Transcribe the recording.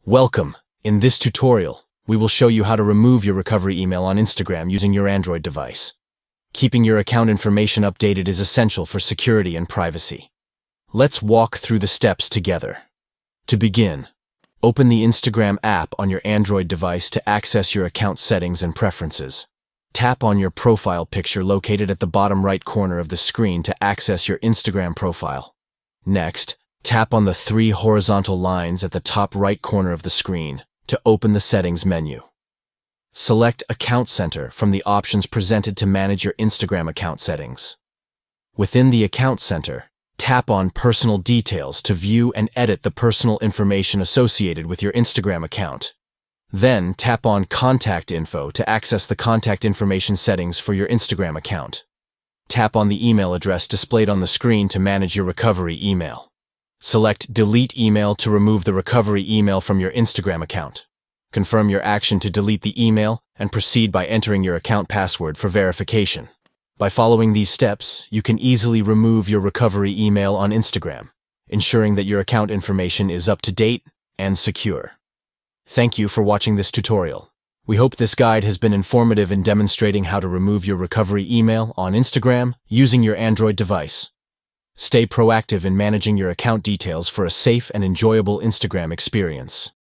Welcome! In this tutorial, we will show you how to remove your recovery email on Instagram using your Android device. Keeping your account information updated is essential for security and privacy. Let's walk through the steps together. To begin, open the Instagram app on your Android device to access your account settings and preferences. Tap on your profile picture located at the bottom right corner of the screen to access your Instagram profile. Next, tap on the three horizontal lines at the top right corner of the screen to open the settings menu. Select Account Center from the options presented to manage your Instagram account settings. Within the Account Center, tap on Personal Details to view and edit the personal information associated with your Instagram account. Then tap on Contact Info to access the contact information settings for your Instagram account. Tap on the email address displayed on the screen to manage your recovery email. Select Delete Email to remove the recovery email from your Instagram account. Confirm your action to delete the email and proceed by entering your account password for verification. By following these steps, you can easily remove your recovery email on Instagram, ensuring that your account information is up to date and secure. Thank you for watching this tutorial. We hope this guide has been informative in demonstrating how to remove your recovery email on Instagram using your Android device. Stay proactive in managing your account details for a safe and enjoyable Instagram experience.